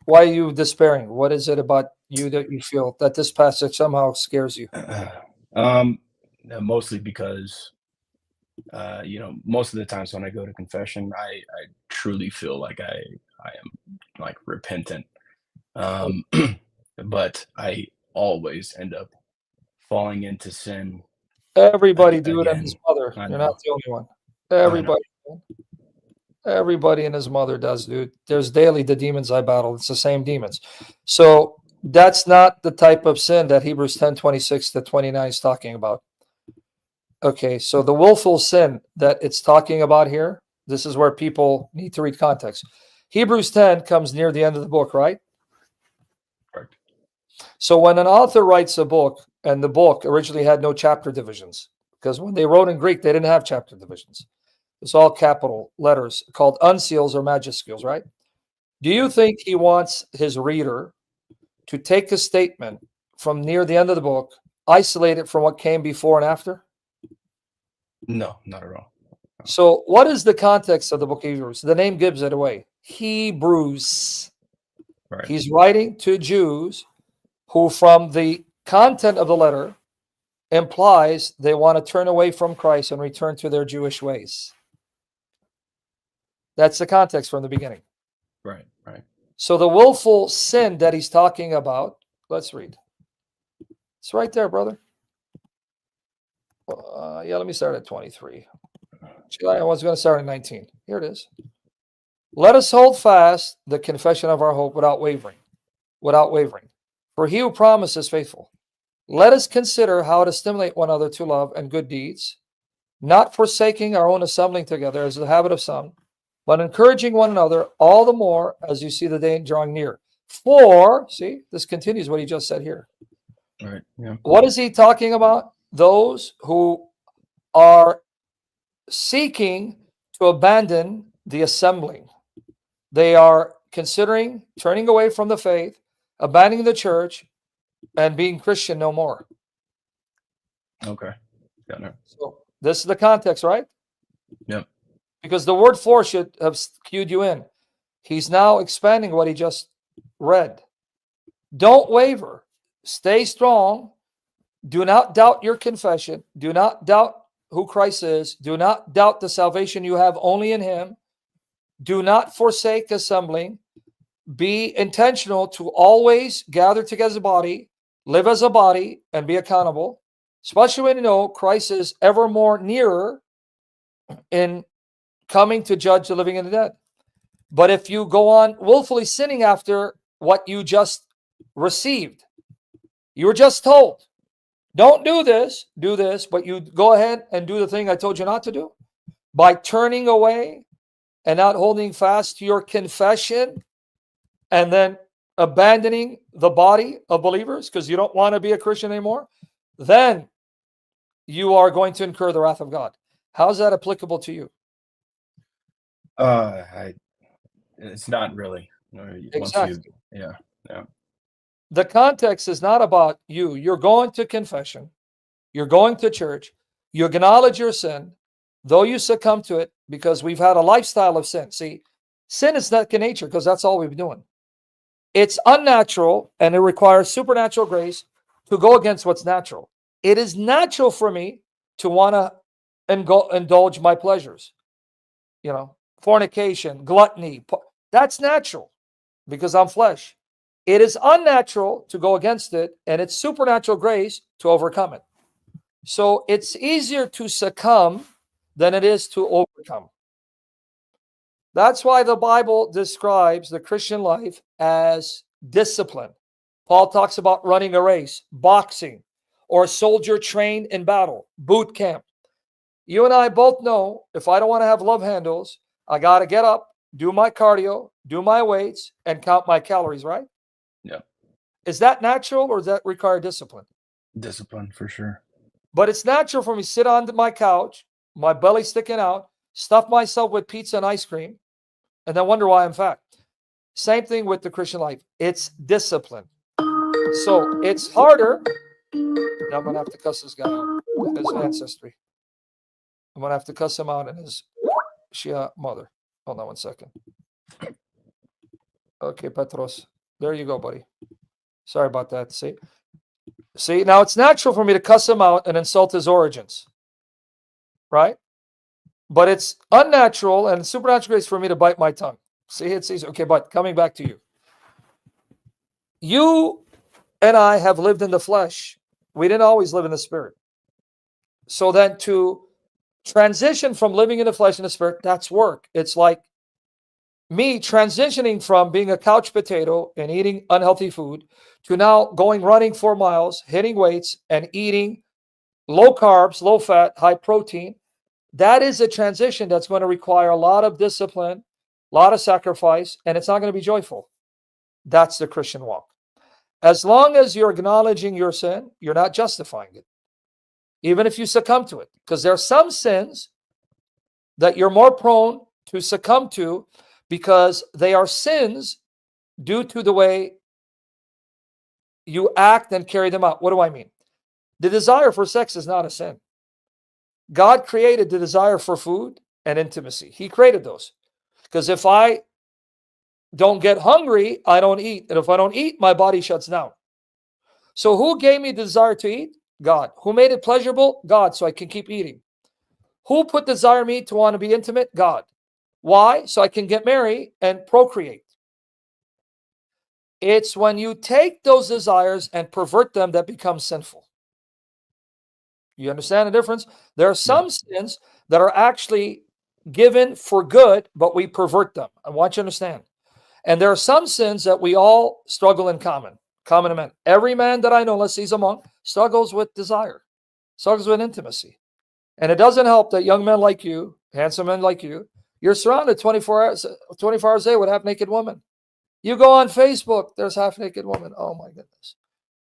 Why are you despairing? What is it about you that you feel that this passage somehow scares you? um, Mostly because most of the times when I go to confession, I truly feel like I am like repentant. Um, but I always end up falling into sin Everybody do it and his again. mother. I You're not know. the only one. I know. Everybody. Everybody and his mother does, dude. There's daily the demons I battle. It's the same demons. So that's not the type of sin that Hebrews 10:26 to 29 is talking about. Okay, so the willful sin that it's talking about here, this is where people need to read context. Hebrews 10 comes near the end of the book, right? Correct. So when an author writes a book, and the book originally had no chapter divisions, because when they wrote in Greek, they didn't have chapter divisions. It's all capital letters called uncials or majuscules, right? Do you Right. think he wants his reader to take a statement from near the end of the book, isolate it from what came before and after? No, not at all. No. So, what is the context of the book of Hebrews? The name gives it away. Hebrews. Right. He's writing to Jews who, from the content of the letter, implies they want to turn away from Christ and return to their Jewish ways. That's the context from the beginning. Right. Right. So, the willful sin that he's talking about, let's read. It's right there, brother. Yeah, let me start at 23. I was going to start at 19. Here it is. Let us hold fast the confession of our hope without wavering. Without wavering. For he who promised is faithful. Let us consider how to stimulate one another to love and good deeds, not forsaking our own assembling together as the habit of some, but encouraging one another all the more as you see the day drawing near. For, see, this continues what he just said here. Right. Yeah. What is he talking about? Those who are seeking to abandon the assembling. They are considering turning away from the faith, abandoning the church, and being Christian no more. Okay. Got it. So this is the context, right? Yep. Because the word for should have cued you in. He's now expanding what he just read. Don't waver. Stay strong. Do not doubt your confession. Do not doubt who Christ is. Do not doubt the salvation you have only in him. Do not forsake assembling. Be intentional to always gather together as a body, live as a body, and be accountable, especially when you know Christ is ever more nearer in coming to judge the living and the dead. But if you go on willfully sinning after what you just received, you were just told, don't do this, but you go ahead and do the thing I told you not to do by turning away and not holding fast to your confession and then abandoning the body of believers because you don't want to be a Christian anymore, then you are going to incur the wrath of God. How's that applicable to you? I. It's not really. Once you. Exactly. Yeah. Yeah. The context is not about you. You're going to confession, you're going to church, you acknowledge your sin, though you succumb to it because we've had a lifestyle of sin. See, sin is not nature because that's all we've been doing. It's unnatural and it requires supernatural grace to go against what's natural. It is natural for me to want to indulge my pleasures, fornication, gluttony. That's natural because I'm flesh. It is unnatural to go against it, and it's supernatural grace to overcome it. So it's easier to succumb than it is to overcome. That's why the Bible describes the Christian life as discipline. Paul talks about running a race, boxing, or a soldier trained in battle, boot camp. You and I both know if I don't want to have love handles, I got to get up, do my cardio, do my weights, and count my calories, right? Yeah. Is that natural or does that require discipline? Discipline for sure. But it's natural for me to sit on my couch, my belly sticking out, stuff myself with pizza and ice cream, and then wonder why I'm fat. Same thing with the Christian life. It's discipline. So it's harder. Now I'm going to have to cuss this guy out and his ancestry. I'm going to have to cuss him out and his Shia mother. Hold on one second. Okay, Petros. There you go, buddy. Sorry about that. See, now it's natural for me to cuss him out and insult his origins, right? But it's unnatural and supernatural grace for me to bite my tongue. See, it's easy. Okay, but coming back to you. You and I have lived in the flesh. We didn't always live in the spirit. So then to transition from living in the flesh and the spirit, that's work. It's like me transitioning from being a couch potato and eating unhealthy food to now going running 4 miles, hitting weights, and eating low carbs, low fat, high protein. That is a transition that's going to require a lot of discipline, a lot of sacrifice, and it's not going to be joyful. That's the Christian walk. As long as you're acknowledging your sin, you're not justifying it, even if you succumb to it. Because there are some sins that you're more prone to succumb to because they are sins due to the way you act and carry them out. What do I mean? The desire for sex is not a sin. God created the desire for food and intimacy. He created those. Because if I don't get hungry, I don't eat. And if I don't eat, my body shuts down. So who gave me the desire to eat? God. Who made it pleasurable? God, so I can keep eating. Who put desire in me to want to be intimate? God. Why? So I can get married and procreate. It's when you take those desires and pervert them that become sinful. You understand the difference? There are some sins that are actually given for good, but we pervert them. I want you to understand. And there are some sins that we all struggle in common men. Every man that I know, unless he's a monk, struggles with desire, struggles with intimacy. And it doesn't help that young men like you, handsome men like you, you're surrounded 24 hours a day with half-naked women. You go on Facebook, there's half-naked women. Oh, my goodness.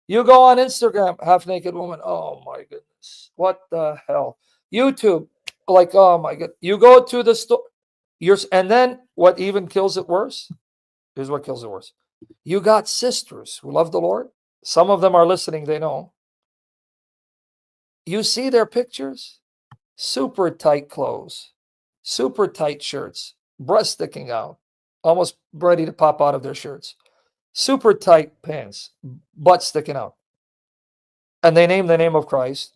You go on Instagram, half-naked woman. Oh, my goodness. What the hell? YouTube, like, oh, my God. You go to the store. And then what even kills it worse? Here's what kills it worse. You got sisters who love the Lord. Some of them are listening. They know. You see their pictures? Super tight clothes, super tight shirts, breasts sticking out, almost ready to pop out of their shirts, super tight pants, butt sticking out. And they name the name of Christ.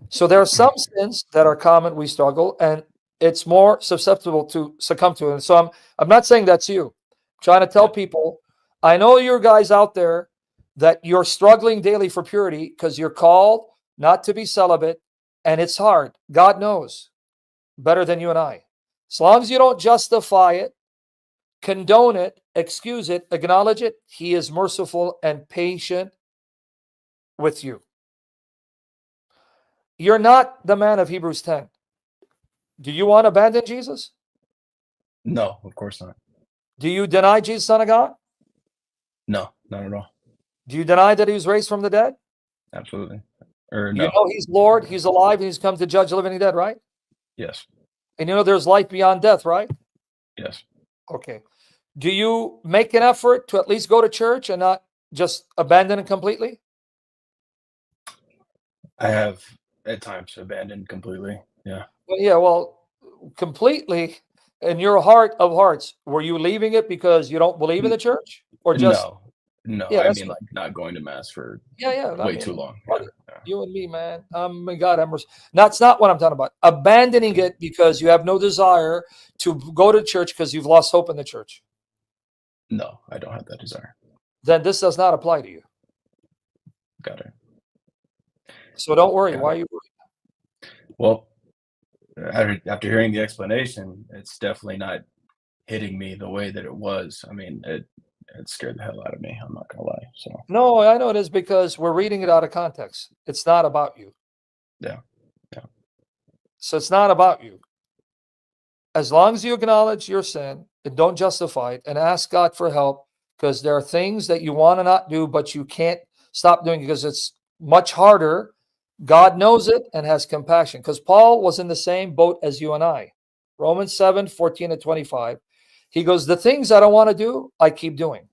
So there are some sins that are common, we struggle, and it's more susceptible to succumb to. And so I'm not saying that's you. I'm trying to tell people, I know you're guys out there that you're struggling daily for purity because you're called not to be celibate, and it's hard. God knows better than you and I. As long as you don't justify it, condone it, excuse it, acknowledge it, He is merciful and patient with you. You're not the man of Hebrews 10. Do you want to abandon Jesus? No, of course not. Do you deny Jesus, Son of God? No, not at all. Do you deny that He was raised from the dead? Absolutely. Or You no. know He's Lord, He's alive, and He's come to judge the living and the dead, right? Yes. And you know there's life beyond death, right? Yes. Okay. Do you make an effort to at least go to church and not just abandon it completely? I have at times abandoned completely. Yeah. Well, yeah, well, completely in your heart of hearts, were you leaving it because you don't believe in the church? Or just No. Yeah, I that's mean, like not going to mass for yeah, I way mean, too long. brother, Yeah. you and me, man. My God, that's not what I'm talking about. Abandoning it because you have no desire to go to church because you've lost hope in the church. No, I don't have that desire. Then this does not apply to you. Got it. So don't worry. Got Why it. are you worried? Well, after hearing the explanation, it's definitely not hitting me the way that it was. I mean, it scared the hell out of me. I'm not gonna lie. So No, I know it is because we're reading it out of context. It's not about you. yeah. So it's not about you. As long as you acknowledge your sin and don't justify it and ask God for help, because there are things that you want to not do, but you can't stop doing because it's much harder. God knows it and has compassion, because Paul was in the same boat as you and I. Romans 7:14-25. He goes, the things I don't want to do, I keep doing.